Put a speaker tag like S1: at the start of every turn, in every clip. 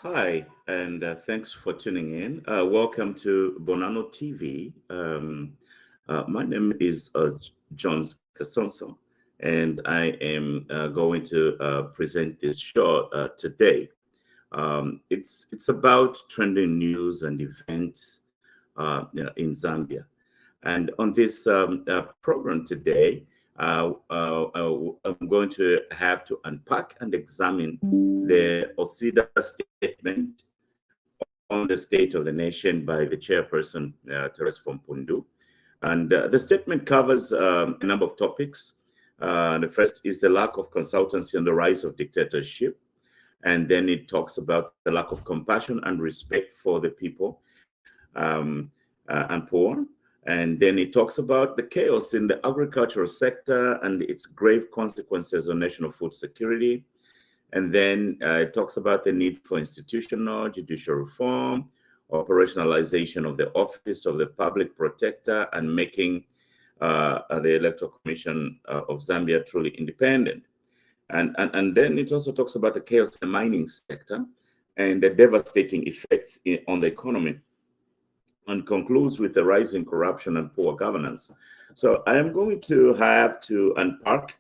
S1: Hi, and thanks for tuning in. Welcome to Bonano TV. My name is John Kasonso, and I am going to present this show today. It's about trending news and events in Zambia. And on this program today, I'm going to have to unpack and examine the OCiDA statement on the state of the nation by the chairperson, Telesphore Mpundu. And the statement covers a number of topics. The first is the lack of consultancy and the rise of dictatorship. And then it talks about the lack of compassion and respect for the people and poor. And then it talks about the chaos in the agricultural sector and its grave consequences on national food security. And then it talks about the need for institutional judicial reform, operationalization of the office of the public protector, and making the Electoral Commission of Zambia truly independent. And then it also talks about the chaos in the mining sector and the devastating effects on the economy, and concludes with the rising corruption and poor governance. So I am going to have to unpack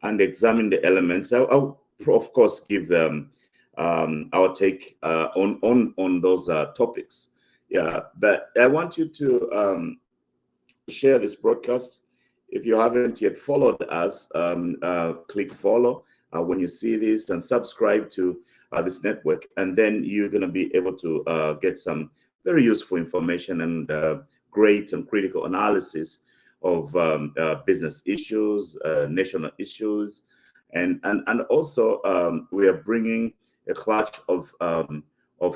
S1: and examine the elements. I'll of course give them our take on those topics. Yeah, but I want you to share this broadcast. If you haven't yet followed us, click follow when you see this and subscribe to this network, and then you're going to be able to get some very useful information and great and critical analysis of business issues, national issues, and also we are bringing a clutch of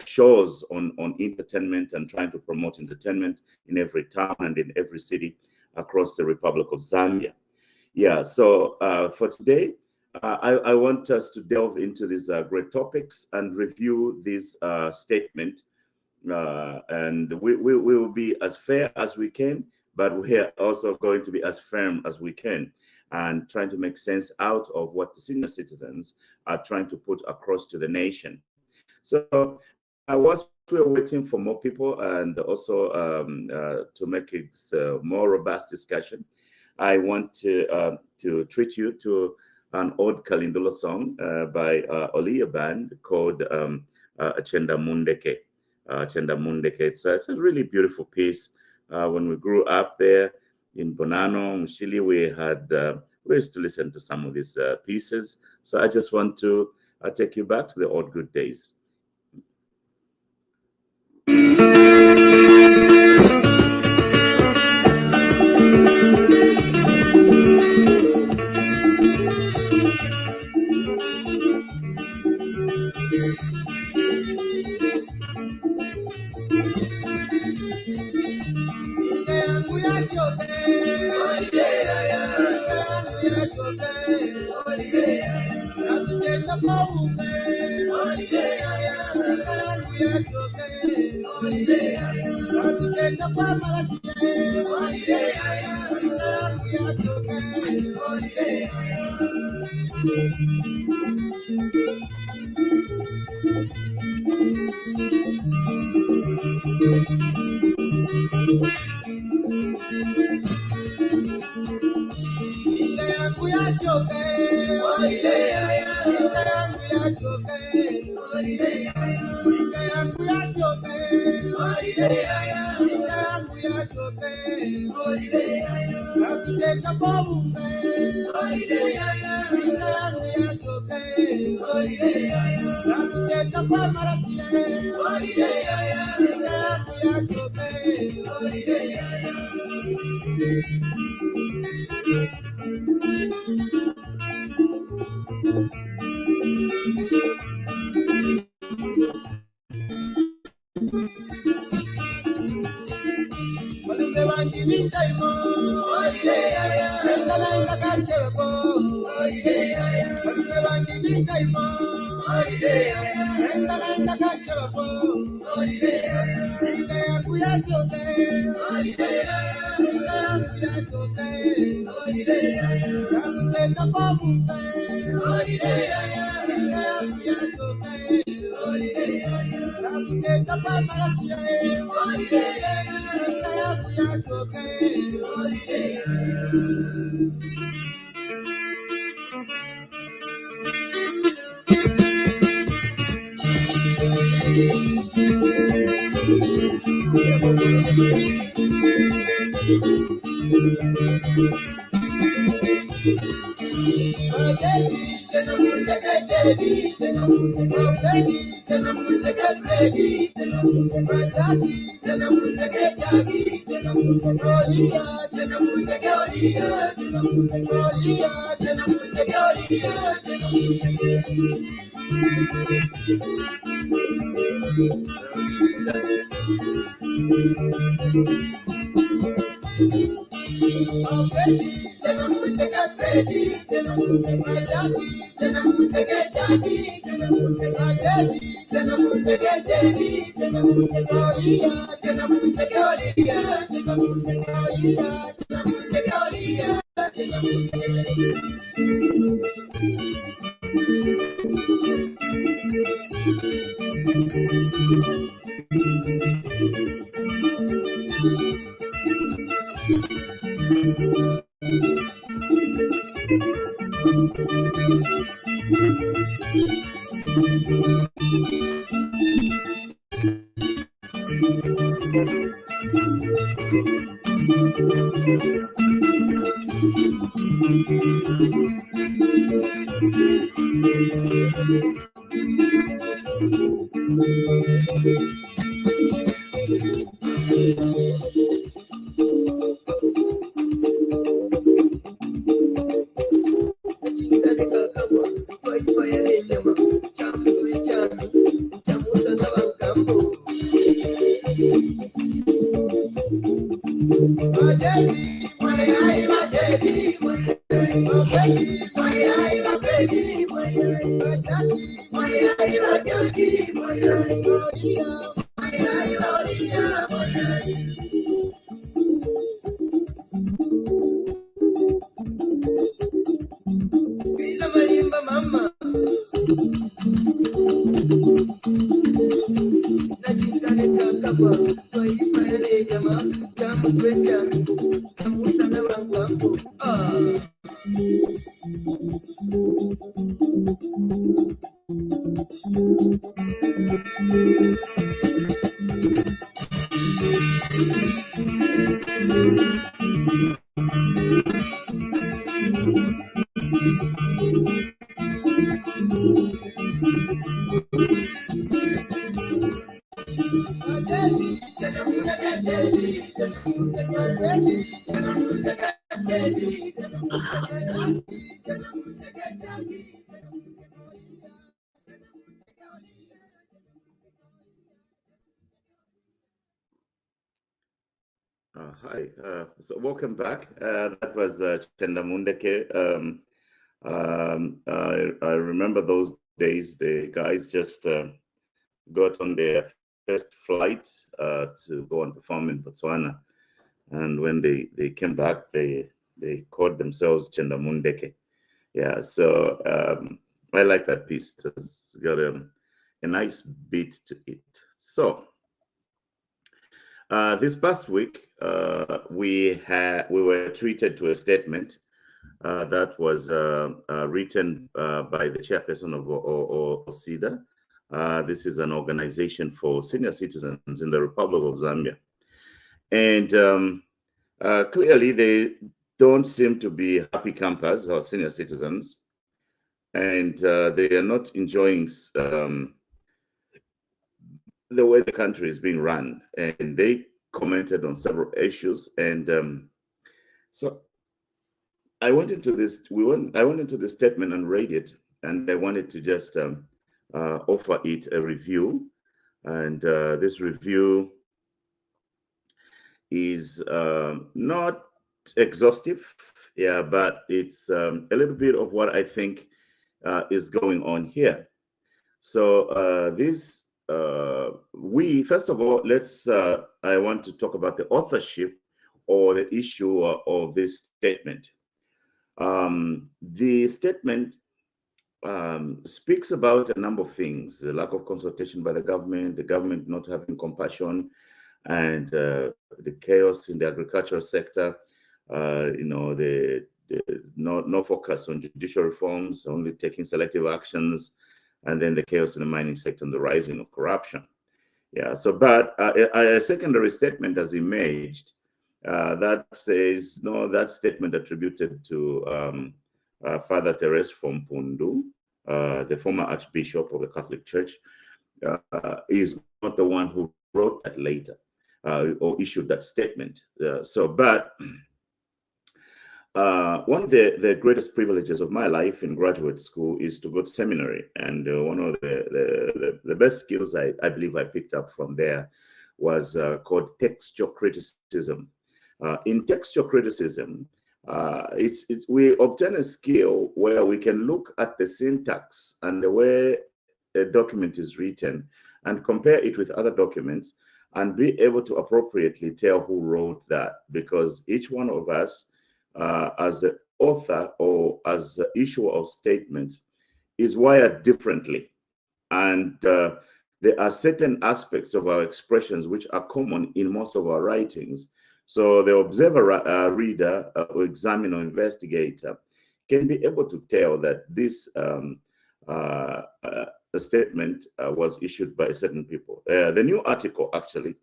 S1: shows on entertainment and trying to promote entertainment in every town and in every city across the Republic of Zambia. Yeah, so for today, I want us to delve into these great topics and review this statement. And we will be as fair as we can, but we are also going to be as firm as we can and trying to make sense out of what the senior citizens are trying to put across to the nation. So whilst we're waiting for more people and also to make it more robust discussion, I want to treat you to an old Kalindula song by Oliya Band called Chenda Mundeke. Chenda Mundeke. It's a really beautiful piece. When we grew up there in Bonano, Mshili, we used to listen to some of these pieces. So I just want to take you back to the old good days. Hi, so welcome back. That was Chendamundeke. I remember those days. The guys just got on their first flight to go and perform in Botswana, and when they came back, they called themselves Chendamundeke. Yeah, so I like that piece. It's got a nice beat to it. So. This past week, we were treated to a statement that was written by the chairperson of OCiDA. This is an organization for senior citizens in the Republic of Zambia. And clearly, they don't seem to be happy campers or senior citizens. And they are not enjoying the way the country is being run, and they commented on several issues. And so I went into this. I went into the statement and read it, and I wanted to just offer it a review. And this review is not exhaustive, yeah, but it's a little bit of what I think is going on here. So this. First of all, I want to talk about the authorship or the issue of this statement. The statement speaks about a number of things: the lack of consultation by the government not having compassion, and the chaos in the agricultural sector. The no focus on judicial reforms, only taking selective actions, and then the chaos in the mining sector and the rising of corruption. Yeah. So, but a secondary statement has emerged that says, no, that statement attributed to Father Telesphore Mpundu, the former Archbishop of the Catholic Church, is not the one who wrote that later or issued that statement. But one of the greatest privileges of my life in graduate school is to go to seminary. And one of the best skills I believe I picked up from there was called textual criticism. In textual criticism, we obtain a skill where we can look at the syntax and the way a document is written and compare it with other documents and be able to appropriately tell who wrote that, because each one of us, as an author or as an issuer of statements, is wired differently. And there are certain aspects of our expressions which are common in most of our writings. So the observer, reader, or examiner, or investigator can be able to tell that this statement was issued by certain people. The new article actually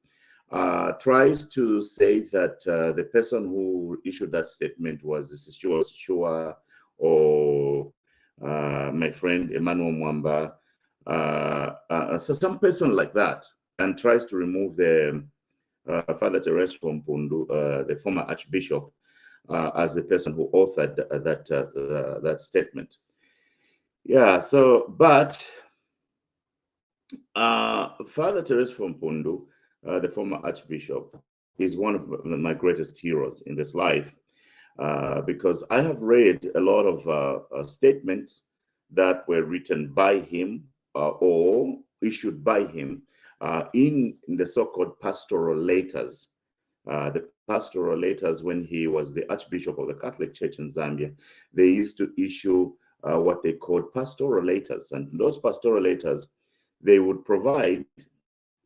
S1: tries to say that the person who issued that statement was Shua or my friend Emmanuel Mwamba, so some person like that, and tries to remove the Father Telesphore Mpundu, the former Archbishop, as the person who authored that statement. Yeah. So, but Father Telesphore Mpundu, the former Archbishop, is one of my greatest heroes in this life, because I have read a lot of statements that were written by him or issued by him in the so-called pastoral letters. The pastoral letters, when he was the Archbishop of the Catholic Church in Zambia, they used to issue what they called pastoral letters. And those pastoral letters, they would provide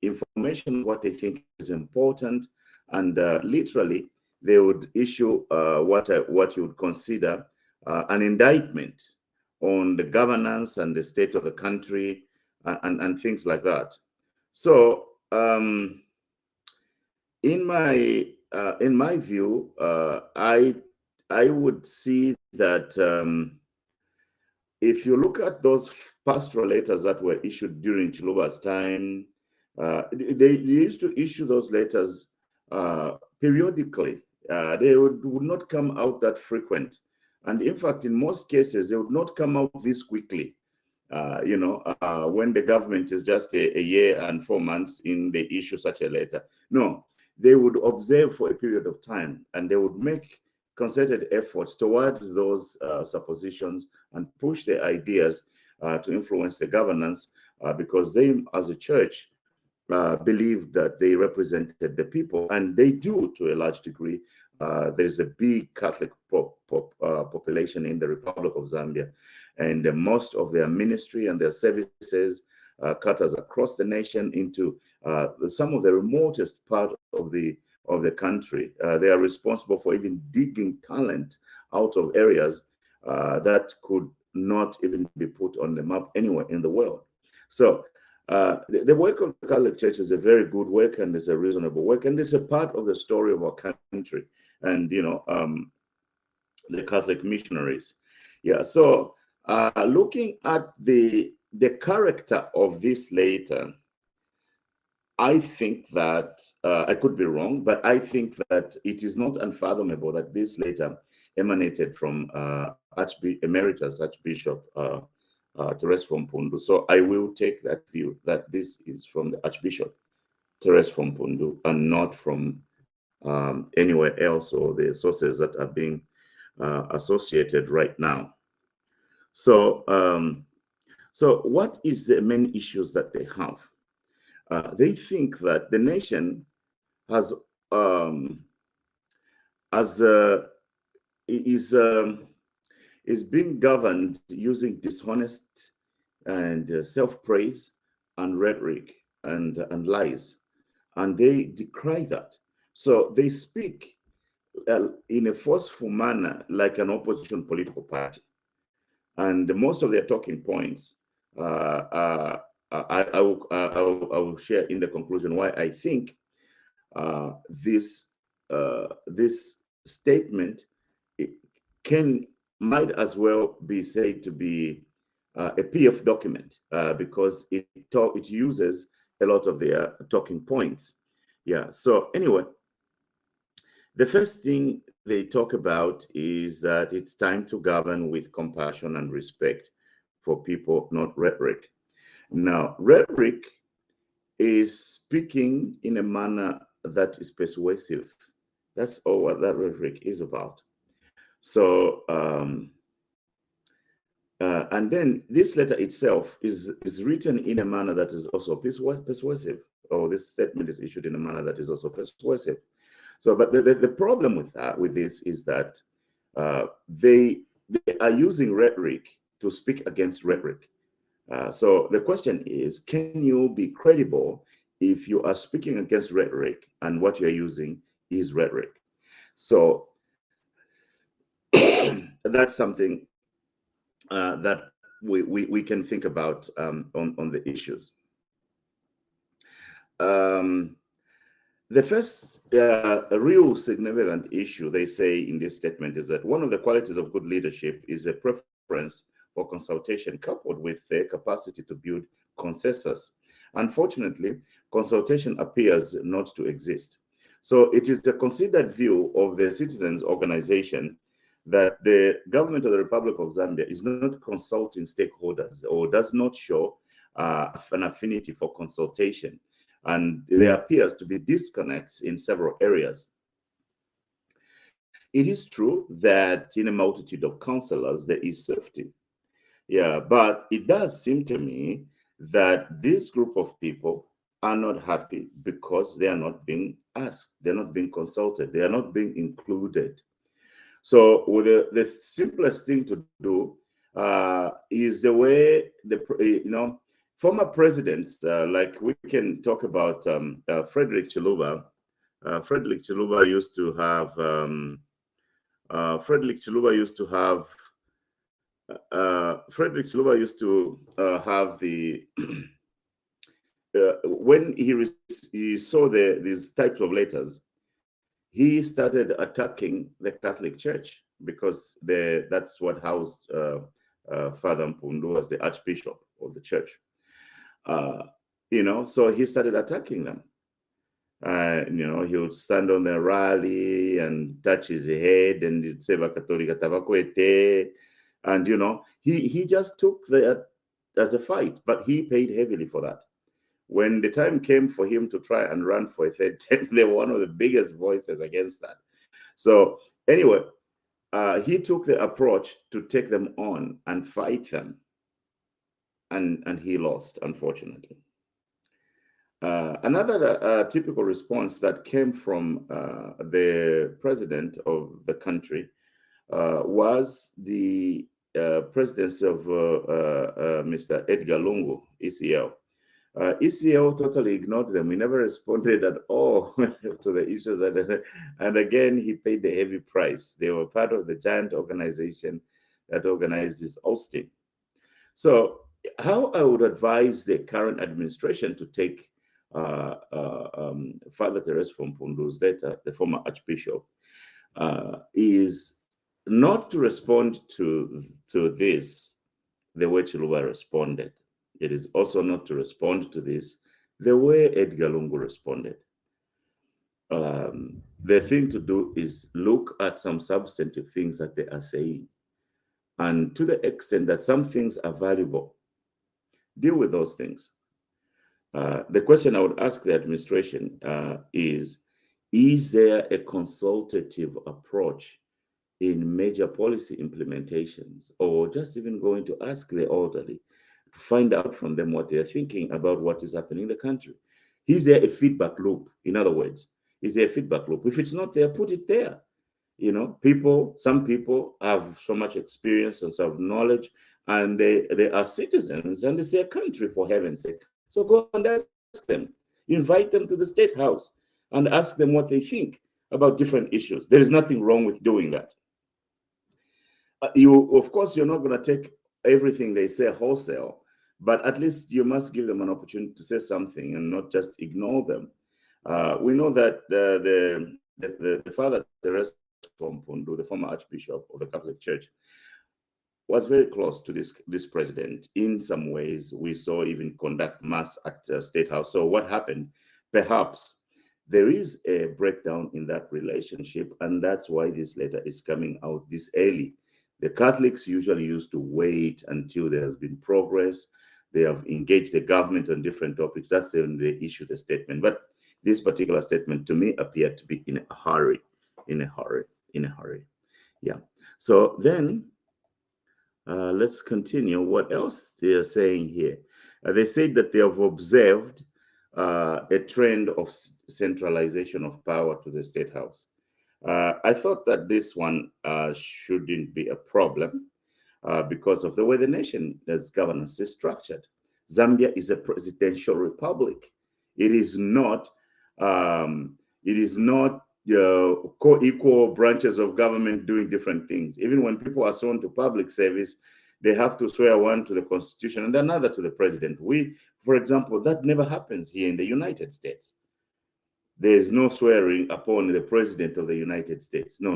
S1: information, what they think is important, and literally they would issue what you would consider an indictment on the governance and the state of the country and things like that. So in my view, I would see that if you look at those pastoral letters that were issued during Chiluba's time, they used to issue those letters periodically. They would not come out that frequent. And in fact, in most cases, they would not come out this quickly. When the government is just a year and 4 months in, they issue such a letter. No, they would observe for a period of time, and they would make concerted efforts towards those suppositions and push their ideas to influence the governance, because they, as a church, believed that they represented the people, and they do to a large degree. There's a big Catholic population in the Republic of Zambia, and most of their ministry and their services cutters across the nation into some of the remotest part of the country. They are responsible for even digging talent out of areas that could not even be put on the map anywhere in the world. So the work of the Catholic Church is a very good work, and it's a reasonable work, and it's a part of the story of our country, and the Catholic missionaries. Yeah. So looking at the character of this letter, I think that I could be wrong, but I think that it is not unfathomable that this letter emanated from Emeritus Archbishop Telesphore Mpundu. So I will take that view that this is from the Archbishop Telesphore Mpundu and not from anywhere else or the sources that are being associated right now. So, so what is the main issues that they have? They think that the nation has is being governed using dishonest and self-praise and rhetoric and lies. And they decry that. So they speak in a forceful manner like an opposition political party. And most of their talking points, I will share in the conclusion why I think this statement might as well be said to be a PF document because it uses a lot of their talking points. Yeah. So anyway, the first thing they talk about is that it's time to govern with compassion and respect for people, not rhetoric. Now, rhetoric is speaking in a manner that is persuasive. That's all what that rhetoric is about. So, and then this letter itself is written in a manner that is also persuasive, or this statement is issued in a manner that is also persuasive. So, but the problem with this is that they are using rhetoric to speak against rhetoric. So the question is, can you be credible if you are speaking against rhetoric and what you're using is rhetoric? So that's something that we can think about on the issues. The first real significant issue they say in this statement is that one of the qualities of good leadership is a preference for consultation coupled with their capacity to build consensus. Unfortunately, consultation appears not to exist. So it is the considered view of the citizens' organization that the government of the Republic of Zambia is not consulting stakeholders or does not show an affinity for consultation. And there appears to be disconnects in several areas. It is true that in a multitude of councillors, there is safety. Yeah, but it does seem to me that this group of people are not happy because they are not being asked, they're not being consulted, they are not being included. So the simplest thing to do is the way former presidents, like we can talk about Frederick Chiluba. Frederick Chiluba used to have the when he saw these types of letters, he started attacking the Catholic Church because that's what housed Father Mpundu as the Archbishop of the church. So he started attacking them. He would stand on the rally and touch his head and he'd say Catholic Tabakwete. And he just took that as a fight, but he paid heavily for that. When the time came for him to try and run for a third term, they were one of the biggest voices against that. So anyway, he took the approach to take them on and fight them. And he lost, unfortunately. Another typical response that came from the president of the country was the presidency of Mr. Edgar Lungu, ECL. ECL totally ignored them. He never responded at all to the issues. And again, he paid the heavy price. They were part of the giant organization that organized this ousting. So how I would advise the current administration to take Father Telesphore Mpundu's letter, the former Archbishop, is not to respond to this the way Chiluba responded. It is also not to respond to this the way Edgar Lungu responded. The thing to do is look at some substantive things that they are saying. And to the extent that some things are valuable, deal with those things. The question I would ask the administration is there a consultative approach in major policy implementations, or just even going to ask the elderly to find out from them what they're thinking about what is happening in the country? Is there a feedback loop? In other words, is there a feedback loop? If it's not there, put it there. You know, some people have so much experience and so much knowledge, and they are citizens, and it's their country, for heaven's sake. So go and ask them, invite them to the State House and ask them what they think about different issues. There is nothing wrong with doing that. Of course, you're not going to take everything they say wholesale, but at least you must give them an opportunity to say something and not just ignore them. We know that the Father Teresa from Mpundu, the former Archbishop of the Catholic Church, was very close to this president. In some ways, we saw even conduct mass at the State House. So what happened? Perhaps there is a breakdown in that relationship, and that's why this letter is coming out this early. The Catholics usually used to wait until there has been progress. They have engaged the government on different topics. That's when they issue the statement. But this particular statement to me appeared to be in a hurry. Yeah. So then let's continue. What else they are saying here? They said that they have observed a trend of centralization of power to the State House. I thought that this one shouldn't be a problem because of the way the nation's governance is structured. Zambia is a presidential republic. It is not. Co-equal branches of government doing different things. Even when people are sworn to public service, they have to swear one to the Constitution and another to the president. For example, that never happens here in the United States. There is no swearing upon the president of the United States. No.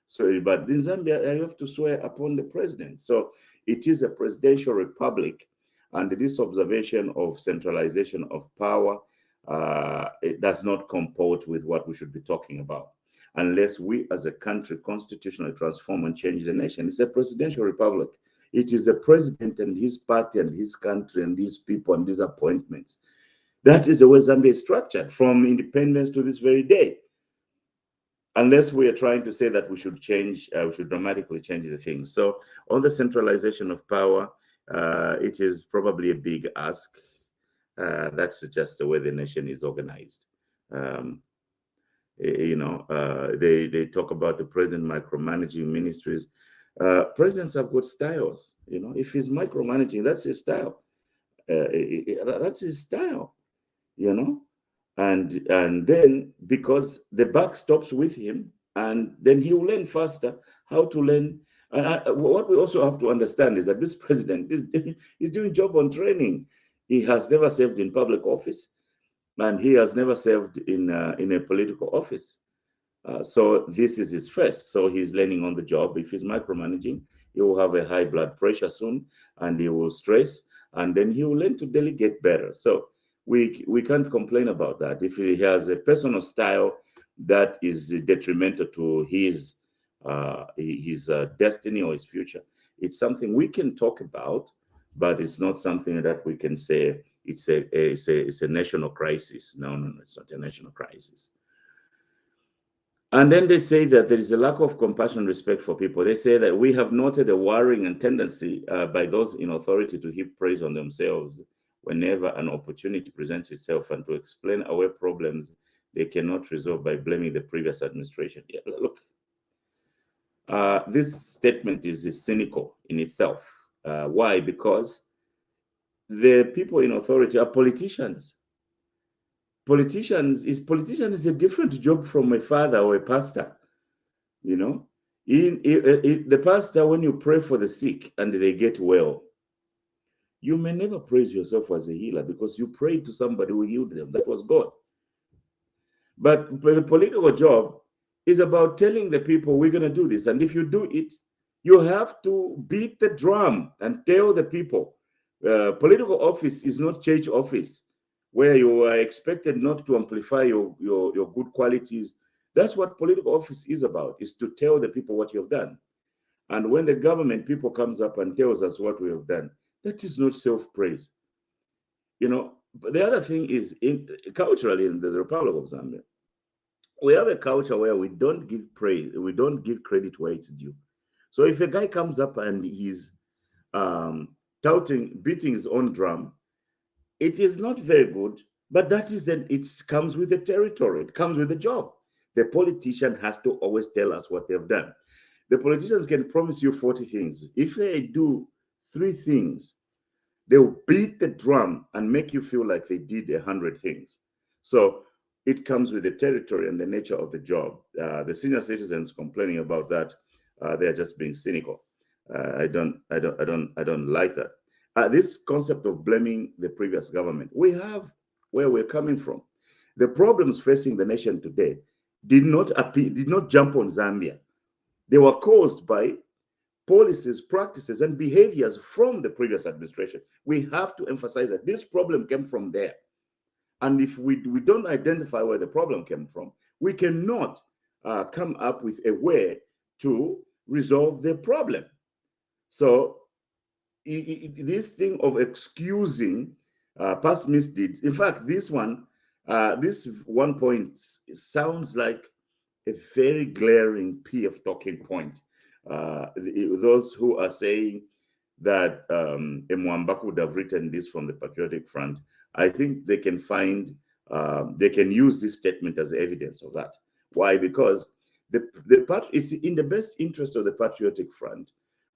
S1: So, but in Zambia, you have to swear upon the president. So it is a presidential republic, and this observation of centralization of power, it does not comport with what we should be talking about. Unless we as a country constitutionally transform and change the nation. It's a presidential republic. It is the president and his party and his country and these people and these appointments. That is the way Zambia is structured from independence to this very day. Unless we are trying to say that we should change, we should dramatically change the things. So on the centralization of power, it is probably a big ask. That's just the way the nation is organized. They talk about the president micromanaging ministries. Presidents have got styles. If he's micromanaging, that's his style. That's his style. And then because the buck stops with him, and then he will learn faster how to learn. What we also have to understand is that this president is doing job on training. He has never served in public office, and he has never served in a political office. So this is his first. So he's learning on the job. If he's micromanaging, he will have a high blood pressure soon, and he will stress, and then he will learn to delegate better. So we can't complain about that. If he has a personal style that is detrimental to his destiny or his future, it's something we can talk about, but it's not something that we can say it's a national crisis. No, it's not a national crisis. And then they say that there is a lack of compassion and respect for people. They say that we have noted a worrying and tendency by those in authority to heap praise on themselves whenever an opportunity presents itself, and to explain away problems they cannot resolve by blaming the previous administration. Yeah, look, this statement is cynical in itself. Why? Because the people in authority are politicians. Politician is a different job from a father or a pastor. The pastor, when you pray for the sick and they get well, you may never praise yourself as a healer because you prayed to somebody who healed them. That was God. But the political job is about telling the people, we're going to do this. And if you do it, you have to beat the drum and tell the people. Political office is not church office where you are expected not to amplify your good qualities. That's what political office is about, is to tell the people what you've done. And when the government people comes up and tells us what we have done, that is not self-praise. But the other thing is, culturally in the Republic of Zambia, we have a culture where we don't give praise, we don't give credit where it's due. So if a guy comes up and he's beating his own drum, it is not very good, but it comes with the territory, it comes with the job. The politician has to always tell us what they've done. The politicians can promise you 40 things. If they do 3 things, they'll beat the drum and make you feel like they did 100 things. So it comes with the territory and the nature of the job. The senior citizens complaining about that, they're just being cynical. I don't like that. This concept of blaming the previous government, we have where we're coming from. The problems facing the nation today did not jump on Zambia. They were caused by policies, practices, and behaviors from the previous administration. We have to emphasize that this problem came from there. And if we don't identify where the problem came from, we cannot come up with a way to resolve the problem. So this thing of excusing past misdeeds, in fact, this one point sounds like a very glaring PF talking point. Those who are saying that Mwambaka would have written this from the Patriotic Front, I think they can use this statement as evidence of that. Why? Because it's in the best interest of the Patriotic Front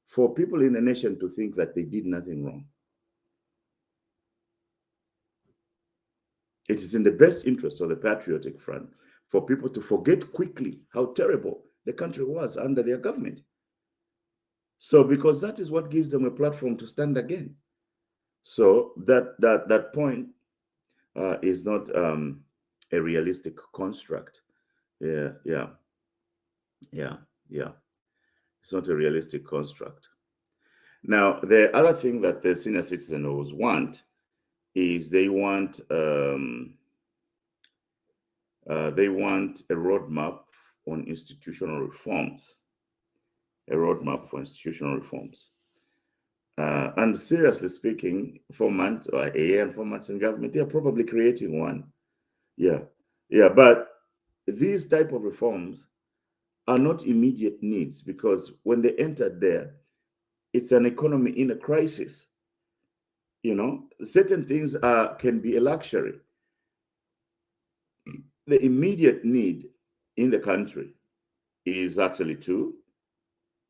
S1: for people in the nation to think that they did nothing wrong. It is in the best interest of the Patriotic Front for people to forget quickly how terrible the country was under their government. So, because that is what gives them a platform to stand again. So that point is not a realistic construct. Yeah. It's not a realistic construct. Now, the other thing that the senior citizens want is they want a roadmap on institutional reforms. A roadmap for institutional reforms. And seriously speaking, 4 months or a year and 4 months in government, they are probably creating one. Yeah. But these type of reforms are not immediate needs, because when they entered there, it's an economy in a crisis. Certain things can be a luxury. The immediate need in the country is actually to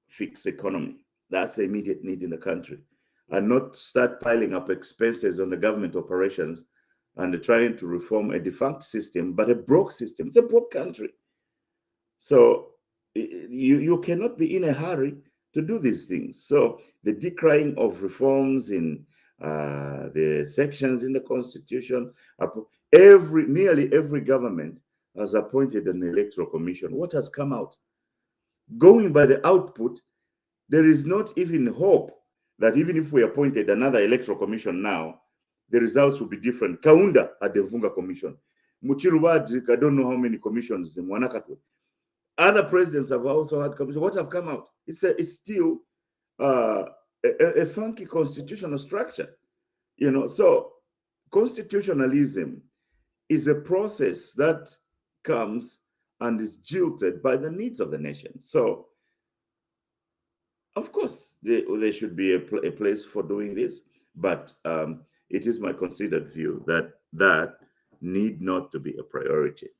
S1: fix economy. That's the immediate need in the country, and not start piling up expenses on the government operations and trying to reform a defunct system, but a broke system. It's a broke country. So you cannot be in a hurry to do these things. So the decrying of reforms in the sections in the Constitution, nearly every government has appointed an electoral commission. What has come out? Going by the output, there is not even hope that even if we appointed another electoral commission now, the results will be different. Kaunda had the Vunga Commission. Muchirubadzik, I don't know how many commissions in Mwanakatwe. Other presidents have also had commissions. What have come out? It's still a funky constitutional structure. So constitutionalism is a process that comes and is jilted by the needs of the nation. So, of course, there should be a place for doing this, but it is my considered view that need not to be a priority.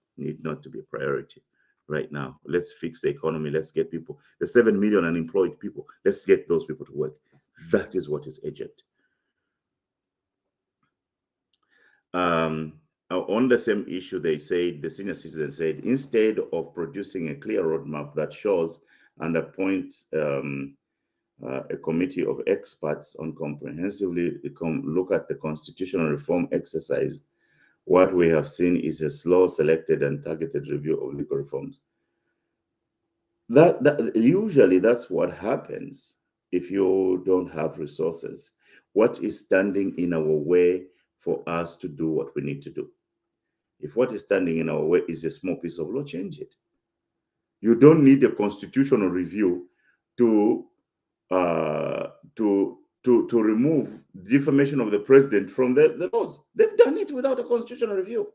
S1: Right now. Let's fix the economy. Let's get people, the 7 million unemployed people, let's get those people to work. That is what is urgent. On the same issue, the senior citizens said, instead of producing a clear roadmap that shows and appoints a committee of experts on comprehensively look at the constitutional reform exercise, what we have seen is a slow, selected, and targeted review of legal reforms. That usually that's what happens if you don't have resources. What is standing in our way for us to do what we need to do? If what is standing in our way is a small piece of law, change it. You don't need a constitutional review to remove defamation of the president from the laws. They've done it without a constitutional review.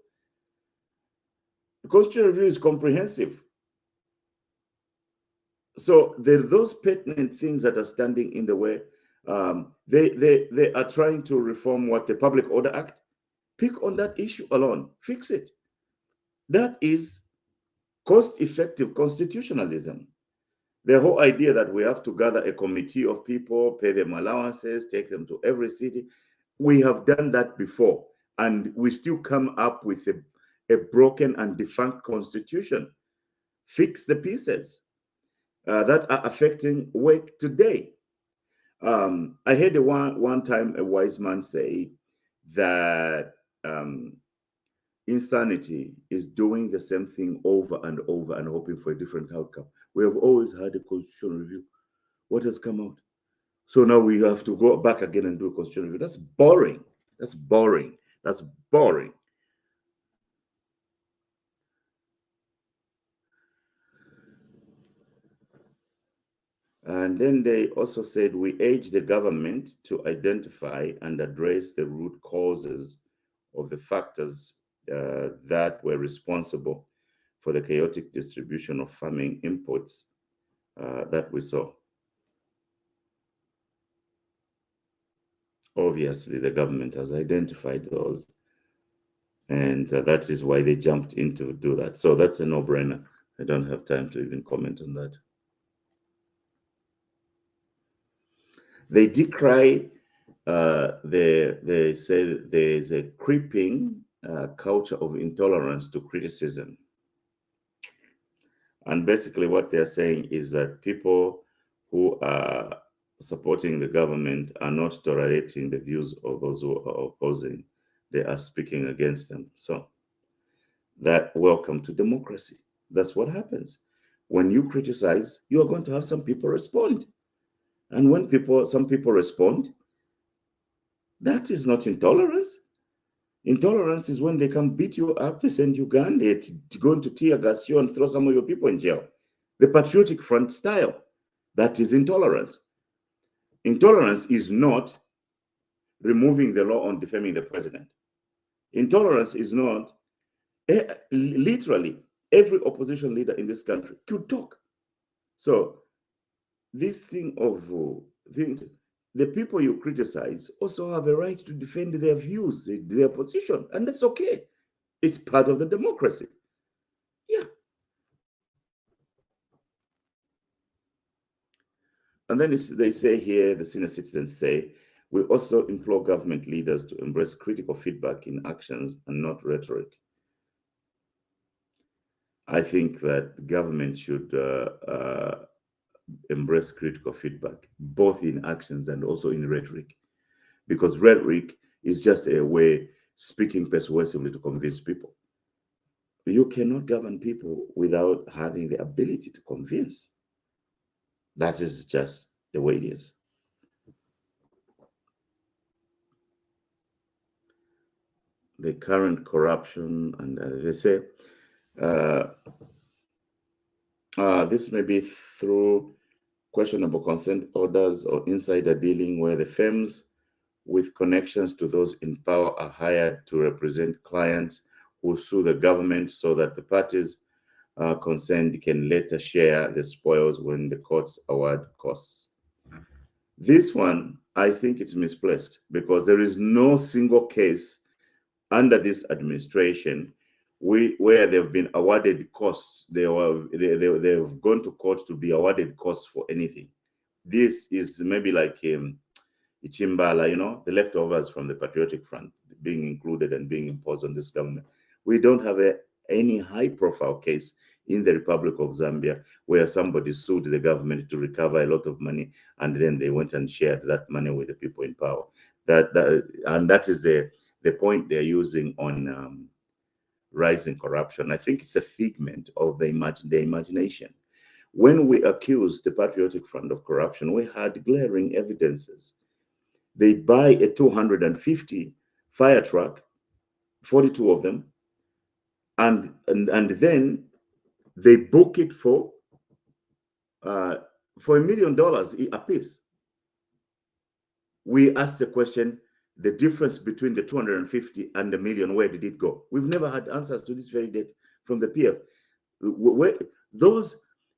S1: The constitutional review is comprehensive. So there are those pertinent things that are standing in the way. They are trying to reform the Public Order Act. Pick on that issue alone, fix it. That is Cost-effective constitutionalism. The whole idea that we have to gather a committee of people, pay them allowances, take them to every city. We have done that before, and we still come up with a broken and defunct constitution. Fix the pieces that are affecting work today. I heard one time a wise man say that insanity is doing the same thing over and over and hoping for a different outcome. We have always had a constitutional review. What has come out? So now we have to go back again and do a constitutional review. That's boring. That's boring. That's boring. And then they also said, we urge the government to identify and address the root causes of the factors that were responsible for the chaotic distribution of farming inputs that we saw. Obviously, the government has identified those, and that is why they jumped in to do that. So that's a no-brainer. I don't have time to even comment on that. They decry, they say there's a creeping culture of intolerance to criticism. And basically what they're saying is that people who are supporting the government are not tolerating the views of those who are opposing. They are speaking against them. So that, welcome to democracy. That's what happens. When you criticize, you are going to have some people respond. And when some people respond, that is not intolerance. Intolerance is when they can beat you up, they send you gun, they're going to tear gas you and throw some of your people in jail. The Patriotic Front style. That is intolerance. Intolerance is not removing the law on defaming the president. Intolerance is not, literally, every opposition leader in this country could talk. So this thing of the people you criticize also have a right to defend their views, their position, and that's okay. It's part of the democracy. Yeah. And then they say here, the senior citizens say, we also implore government leaders to embrace critical feedback in actions and not rhetoric. I think that government should embrace critical feedback, both in actions and also in rhetoric, because rhetoric is just a way speaking persuasively to convince people. You cannot govern people without having the ability to convince. That is just the way it is. The current corruption, and they say this may be through questionable consent orders or insider dealing, where the firms with connections to those in power are hired to represent clients who sue the government, so that the parties concerned can later share the spoils when the courts award costs. This one, I think it's misplaced, because there is no single case under this administration where they've been awarded costs. They've gone to court to be awarded costs for anything. This is maybe like Ichimbala, the leftovers from the Patriotic Front being included and being imposed on this government. We don't have any high-profile case in the Republic of Zambia where somebody sued the government to recover a lot of money, and then they went and shared that money with the people in power. And that is the point they're using on rising corruption. I think it's a figment of the imagination. When we accused the Patriotic Front of corruption, we had glaring evidences. They buy a 250 fire truck, 42 of them, and then they book it for $1 million a piece. We asked the question, the difference between the 250 and the million, where did it go? We've never had answers to this very date from the PF.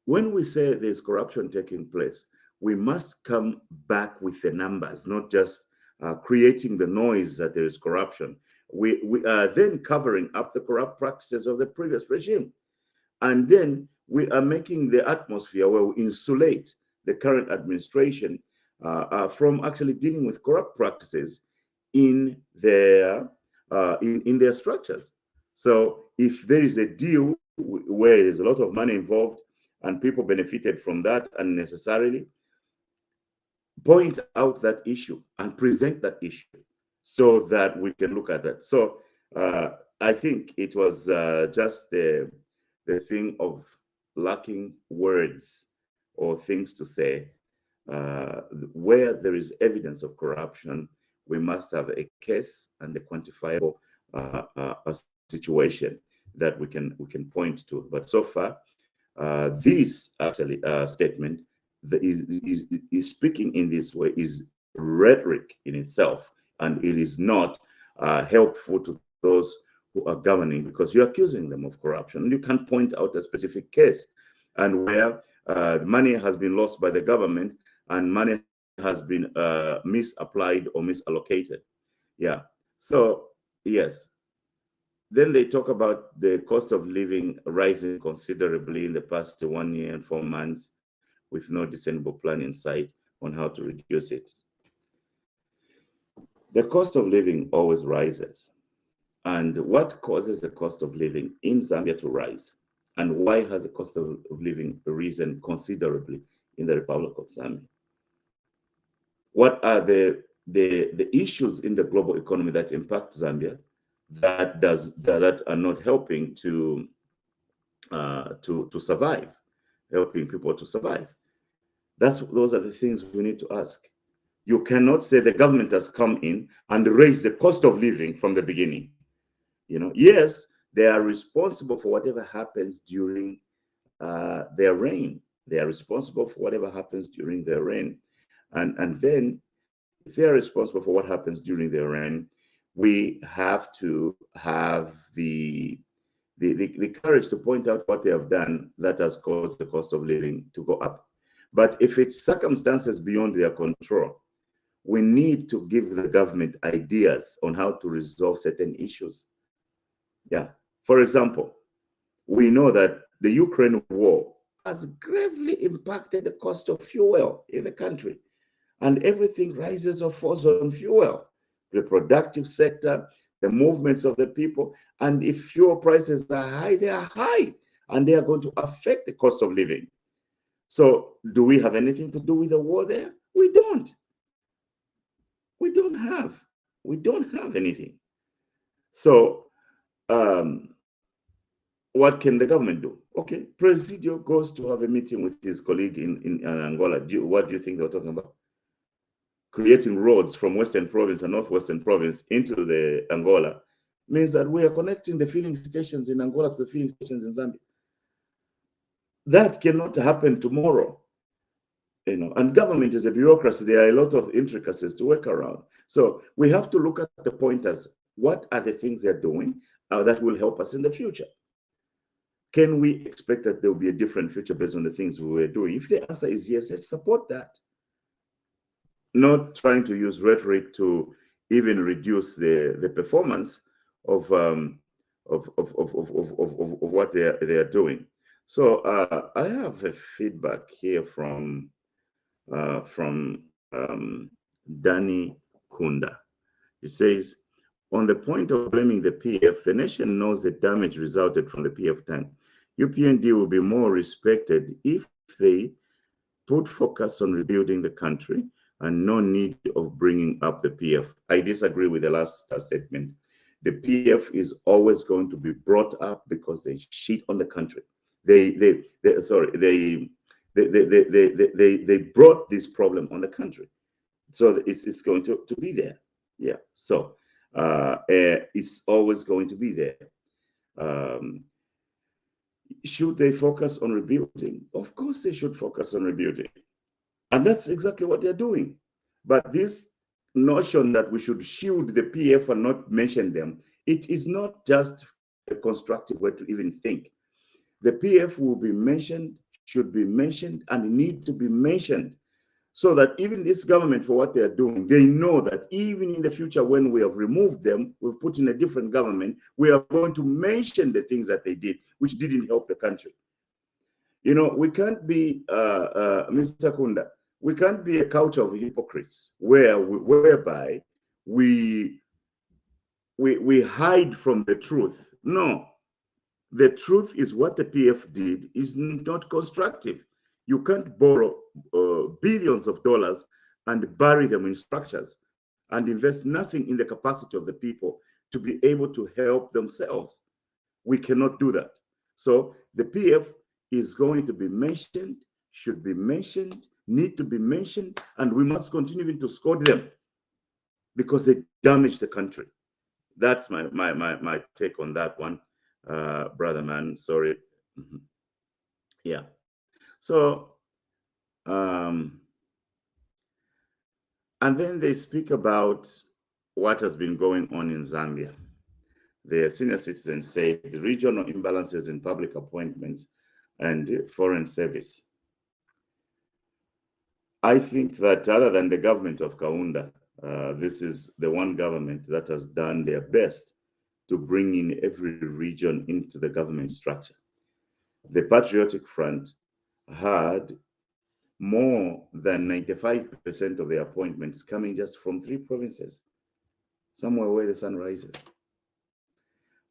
S1: When we say there's corruption taking place, we must come back with the numbers, not just creating the noise that there is corruption. We are then covering up the corrupt practices of the previous regime. And then we are making the atmosphere where we insulate the current administration from actually dealing with corrupt practices in their structures. So if there is a deal where there's a lot of money involved and people benefited from that unnecessarily, point out that issue and present that issue so that we can look at that. So I think it was just the thing of lacking words or things to say. Where there is evidence of corruption, we must have a case and a quantifiable a situation that we can point to. But so far, this actually statement that is speaking in this way is rhetoric in itself, and it is not helpful to those who are governing, because you're accusing them of corruption. You can't point out a specific case and where money has been lost by the government and money has been misapplied or misallocated. Yeah. So yes. Then they talk about the cost of living rising considerably in the past 1 year and 4 months, with no discernible plan in sight on how to reduce it. The cost of living always rises. And what causes the cost of living in Zambia to rise? And why has the cost of living risen considerably in the Republic of Zambia? What are the issues in the global economy that impact Zambia that are not helping to survive, helping people to survive? Those are the things we need to ask. You cannot say the government has come in and raised the cost of living from the beginning. Yes, they are responsible for whatever happens during their reign. They are responsible for whatever happens during their reign. And then if they are responsible for what happens during their reign, we have to have the courage to point out what they have done that has caused the cost of living to go up. But if it's circumstances beyond their control, we need to give the government ideas on how to resolve certain issues. Yeah. For example, we know that the Ukraine war has gravely impacted the cost of fuel in the country, and everything rises or falls on fuel, the productive sector, the movements of the people. And if fuel prices are high, they are high, and they are going to affect the cost of living. So do we have anything to do with the war there? We don't. We don't have anything. So what can the government do? Okay, Presidio goes to have a meeting with his colleague in Angola. What do you think they're talking about? Creating roads from Western Province and Northwestern Province into the Angola means that we are connecting the filling stations in Angola to the filling stations in Zambia. That cannot happen tomorrow. And government is a bureaucracy. There are a lot of intricacies to work around. So we have to look at the pointers. What are the things they're doing that will help us in the future? Can we expect that there will be a different future based on the things we were doing? If the answer is yes, let's support that. Not trying to use rhetoric to even reduce the performance of what they are doing. So I have a feedback here from Danny Kunda. It says, on the point of blaming the PF, the nation knows the damage resulted from the PF time. UPND will be more respected if they put focus on rebuilding the country and no need of bringing up the PF. I disagree with the last statement. The PF is always going to be brought up because they cheat on the country. They brought this problem on the country, so it's going to be there. Yeah. So it's always going to be there. Should they focus on rebuilding? Of course they should focus on rebuilding. And that's exactly what they're doing. But this notion that we should shield the PF and not mention them, it is not just a constructive way to even think. The PF will be mentioned, should be mentioned, and need to be mentioned so that even this government, for what they are doing, they know that even in the future, when we have removed them, we've put in a different government, we are going to mention the things that they did, which didn't help the country. You know, we can't be, Mr. Kunda, we can't be a culture of hypocrites whereby we hide from the truth. No, the truth is what the PF did is not constructive. You can't borrow billions of dollars and bury them in structures and invest nothing in the capacity of the people to be able to help themselves. We cannot do that. So the PF is going to be mentioned, should be mentioned, need to be mentioned, and we must continue to scold them because they damage the country. That's my take on that one, brother man. Sorry. Yeah. So, and then they speak about what has been going on in Zambia. The senior citizens say the regional imbalances in public appointments and foreign service. I think that other than the government of Kaunda, this is the one government that has done their best to bring in every region into the government structure. The Patriotic Front had more than 95% of their appointments coming just from 3 provinces, somewhere where the sun rises.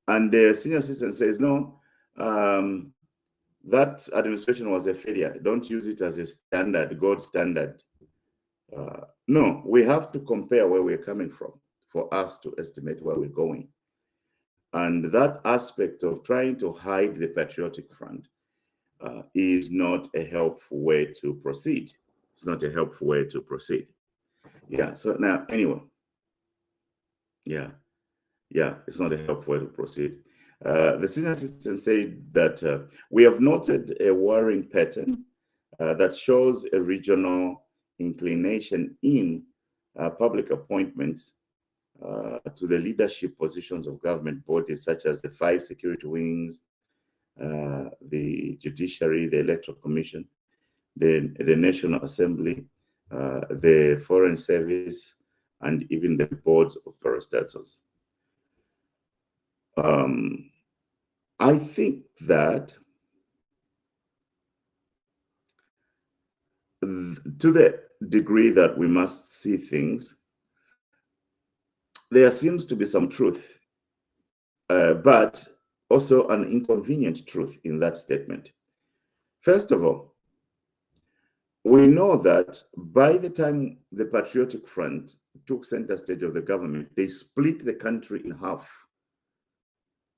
S1: And the senior citizen says, no, that administration was a failure. Don't use it as a standard, gold standard. No, we have to compare where we're coming from for us to estimate where we're going. And that aspect of trying to hide the Patriotic Front is not a helpful way to proceed. It's not a helpful way to proceed. Yeah, so now, anyway. Yeah, it's not a helpful way to proceed. The senior citizen said that we have noted a worrying pattern that shows a regional inclination in public appointments to the leadership positions of government bodies such as the 5 security wings, the judiciary, the Electoral Commission, the National Assembly, the Foreign Service, and even the boards of parastatals. I think that to the degree that we must see things, there seems to be some truth, but also an inconvenient truth in that statement. First of all, we know that by the time the Patriotic Front took center stage of the government, they split the country in half.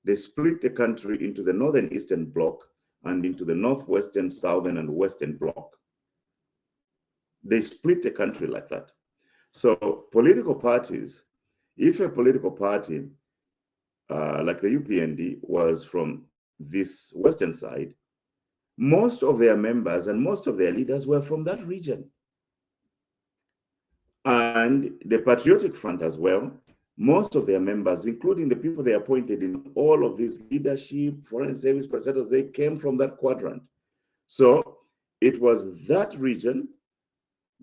S1: They split the country into the Northern Eastern Bloc and into the Northwestern, Southern, and Western Bloc. They split the country like that. So political parties, if a political party like the UPND was from this Western side, most of their members and most of their leaders were from that region. And the Patriotic Front as well, most of their members, including the people they appointed in all of this leadership, foreign service parastatals, they came from that quadrant. So it was that region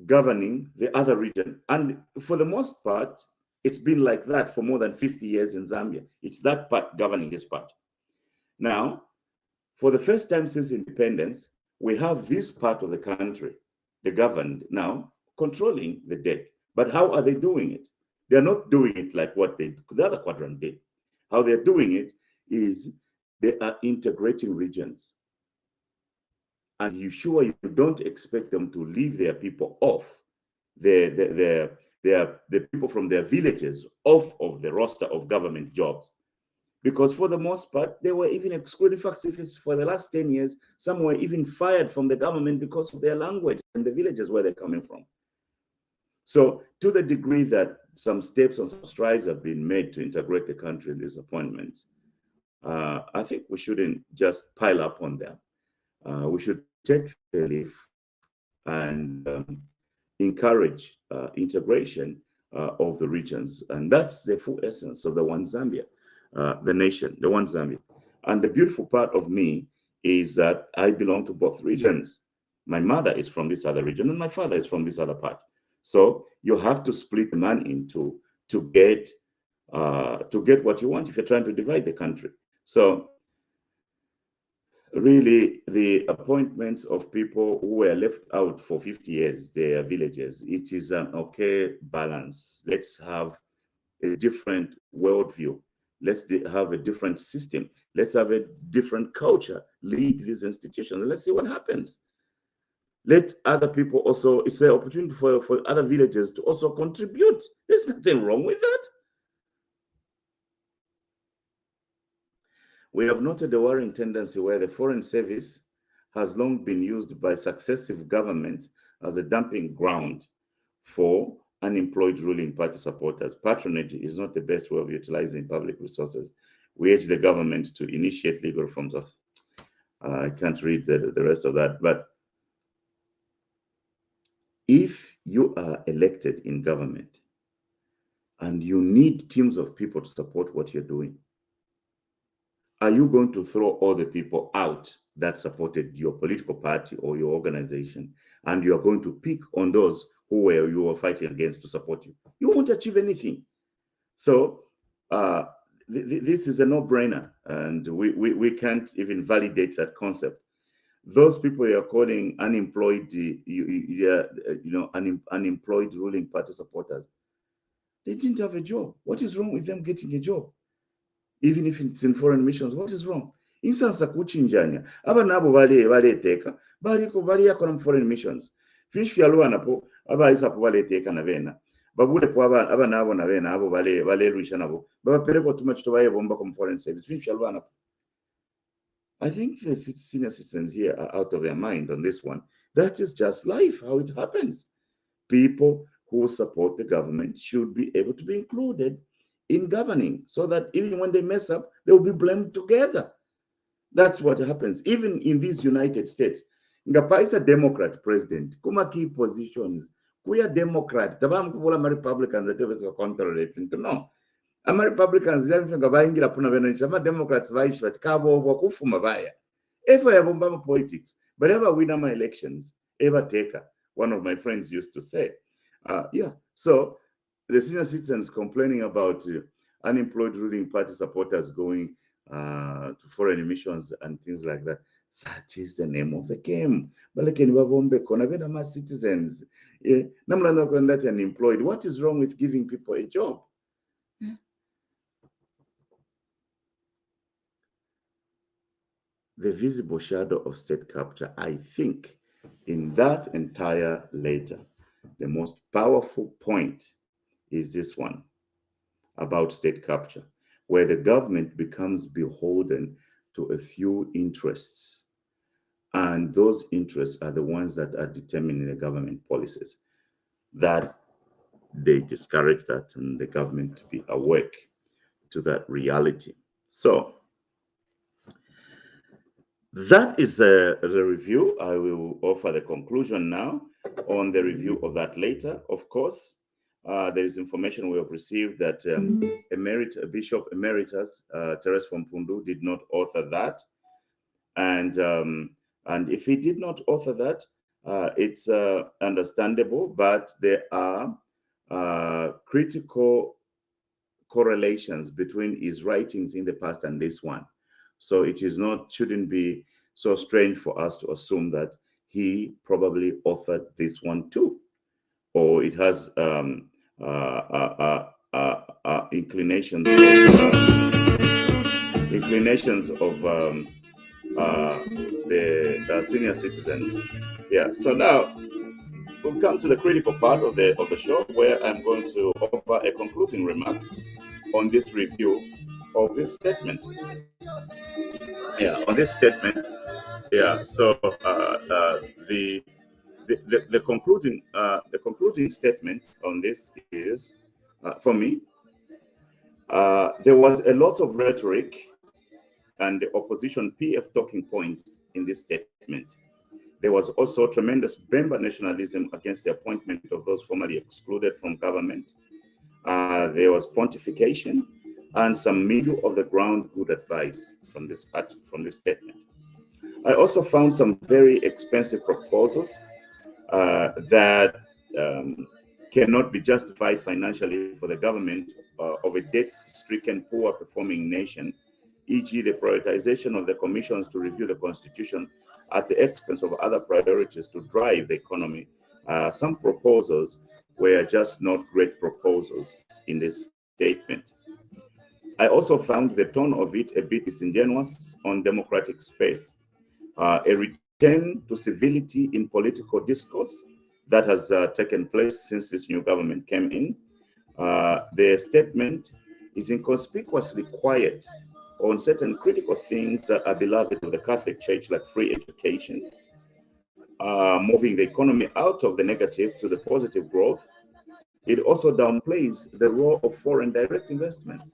S1: governing the other region. And for the most part, it's been like that for more than 50 years in Zambia. It's that part governing this part. Now, for the first time since independence, we have this part of the country, the governed now, controlling the deck. But how are they doing it? They're not doing it like what the other quadrant did. How they're doing it is they are integrating regions. And you don't expect them to leave their people off, the people from their villages off of the roster of government jobs. Because for the most part, they were even excluded. In fact, if it's for the last 10 years, some were even fired from the government because of their language and the villages where they're coming from. So to the degree that some steps and some strides have been made to integrate the country in these appointments, I think we shouldn't just pile up on them. We should take the leaf and encourage integration of the regions. And that's the full essence of the One Zambia, the nation, the One Zambia. And the beautiful part of me is that I belong to both regions. My mother is from this other region and my father is from this other part. So you have to split the money into to get what you want if you're trying to divide the country. So really, the appointments of people who were left out for 50 years, their villages, it is an okay balance. Let's have a different worldview. Let's have a different system. Let's have a different culture lead these institutions. Let's see what happens. Let other people also, it's an opportunity for other villages to also contribute. There's nothing wrong with that. We have noted a worrying tendency where the Foreign Service has long been used by successive governments as a dumping ground for unemployed ruling party supporters. Patronage is not the best way of utilizing public resources. We urge the government to initiate legal reforms. I can't read the rest of that, but if you are elected in government and you need teams of people to support what you're doing, are you going to throw all the people out that supported your political party or your organization, and you are going to pick on those who you were fighting against to support you? You won't achieve anything. So this is a no-brainer, and we can't even validate that concept. Those people you are calling unemployed, unemployed ruling party supporters, they didn't have a job. What is wrong with them getting a job? Even if it's in foreign missions, what is wrong? Insansa kuchinjanya aba nabo baleeteka baliyako mu foreign missions fish fyalwanapo abayisapo baleeteka na bena bagulepo aba nabo na bena abo balerwisha nabo babapereko tuma kito bayebomba mu foreign service fish fyalwanapo. I think the senior citizens here are out of their mind on this one. That is just life, how it happens. People who support the government should be able to be included in governing, so that even when they mess up, they will be blamed together. That's what happens. Even in these United States, Ngapaisa Democrat president, kuma key positions, we are Democrat. Tabam kubola Republicans that have a contrary. No, I'm Republicans. I'm Democrats. Ever have politics, but ever win my elections, ever taker. One of my friends used to say, yeah. So the senior citizens complaining about unemployed ruling party supporters going to foreign missions and things like that. That is the name of the game. Citizens, unemployed. What is wrong with giving people a job? The visible shadow of state capture, I think, in that entire letter, the most powerful point is this one about state capture, where the government becomes beholden to a few interests. And those interests are the ones that are determining the government policies. That they discourage that, and the government to be awake to that reality. So that is the review. I will offer the conclusion now on the review of that later. Of course, there is information we have received that Bishop Emeritus Telesphore Mpundu did not author that, and if he did not author that, it's understandable. But there are critical correlations between his writings in the past and this one, so it shouldn't be so strange for us to assume that he probably authored this one too, or it has inclinations of the senior citizens. Yeah. So now we've come to the critical part of the show, where I'm going to offer a concluding remark on this review of this statement. Yeah, on this statement. Yeah. So the concluding statement on this is, for me, there was a lot of rhetoric and the opposition PF talking points in this statement. There was also tremendous Bemba nationalism against the appointment of those formerly excluded from government. There was pontification and some middle of the ground good advice from this statement. I also found some very expensive proposals that cannot be justified financially for the government of a debt-stricken, poor-performing nation, e.g. the prioritization of the commissions to review the constitution at the expense of other priorities to drive the economy. Some proposals were just not great proposals in this statement. I also found the tone of it a bit disingenuous on democratic space. A return to civility in political discourse that has taken place since this new government came in. The statement is inconspicuously quiet on certain critical things that are beloved of the Catholic Church, like free education, moving the economy out of the negative to the positive growth. It also downplays the role of foreign direct investments.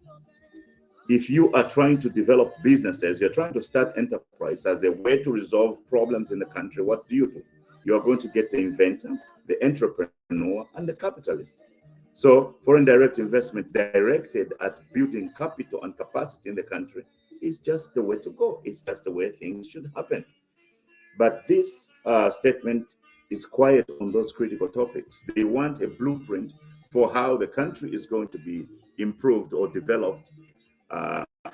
S1: If you are trying to develop businesses, you're trying to start enterprise as a way to resolve problems in the country, what do? You're going to get the inventor, the entrepreneur, and the capitalist. So foreign direct investment directed at building capital and capacity in the country is just the way to go. It's just the way things should happen. But this statement is quiet on those critical topics. They want a blueprint for how the country is going to be improved or developed,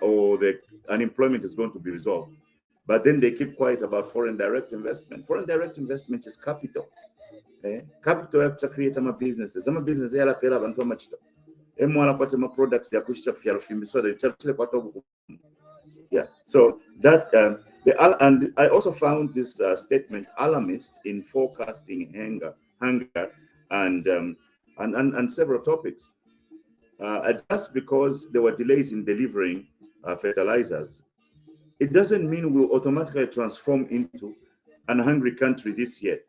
S1: or the unemployment is going to be resolved. But then they keep quiet about foreign direct investment. Foreign direct investment is capital. Capital have to create some businesses. Some businesses are like abantu amachito. Emwala kwate ma products ya kushita fyalo fimbi so they chile kwato. Yeah. So that and I also found this statement alarmist in forecasting hunger and several topics. Just because there were delays in delivering fertilizers, it doesn't mean we'll automatically transform into an hungry country this year.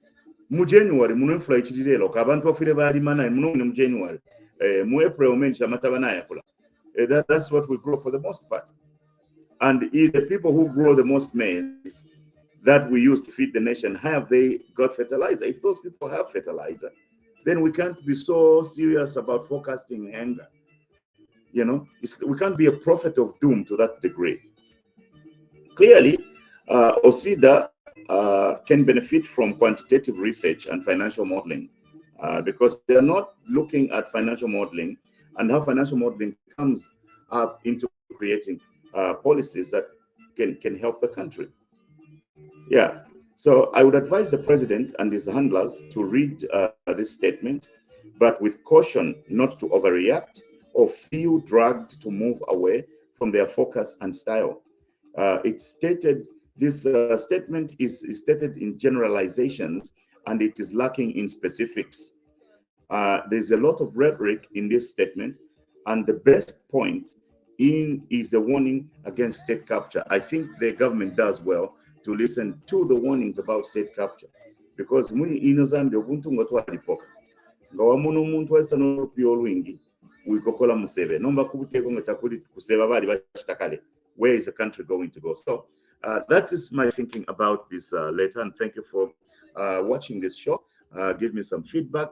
S1: Mu January, mu nfula ichidilelo, kabantu ofile bali mana, mu January, mu April, mencha matabana yakula. That's what we grow for the most part. And the people who grow the most maize that we use to feed the nation, have they got fertilizer? If those people have fertilizer, then we can't be so serious about forecasting hunger. You know, we can't be a prophet of doom to that degree. Clearly, OCiDA can benefit from quantitative research and financial modeling because they're not looking at financial modeling and how financial modeling comes up into creating policies that can help the country. Yeah, so I would advise the president and his handlers to read this statement, but with caution not to overreact or feel dragged to move away from their focus and style. It's stated, this statement is stated in generalizations and it is lacking in specifics. There's a lot of rhetoric in this statement, and the best point is the warning against state capture. I think the government does well to listen to the warnings about state capture, because muni ino Zambia ubuntu ngotwa lipoka ngawa muno muntu wesa no pio lwingi uikokola musebe nomba kubuteko ngatakuli kuseba bali bashitakale. Where is the country going to go? So that is my thinking about this letter, and thank you for watching this show. Give me some feedback.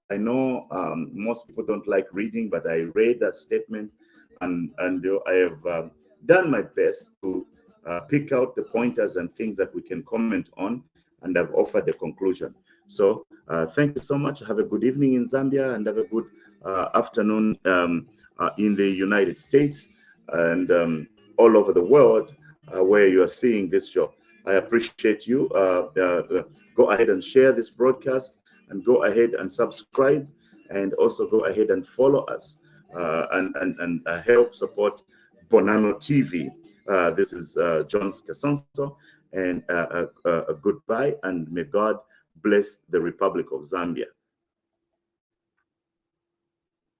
S1: I know most people don't like reading, but I read that statement, and I have done my best to pick out the pointers and things that we can comment on, and I've offered a conclusion. So thank you so much. Have a good evening in Zambia, and have a good afternoon in the United States, and all over the world where you are seeing this show. I appreciate you. Go ahead and share this broadcast, and go ahead and subscribe, and also go ahead and follow us and help support Bonano TV. This is John Skasonso, and a goodbye, and may God bless the Republic of Zambia.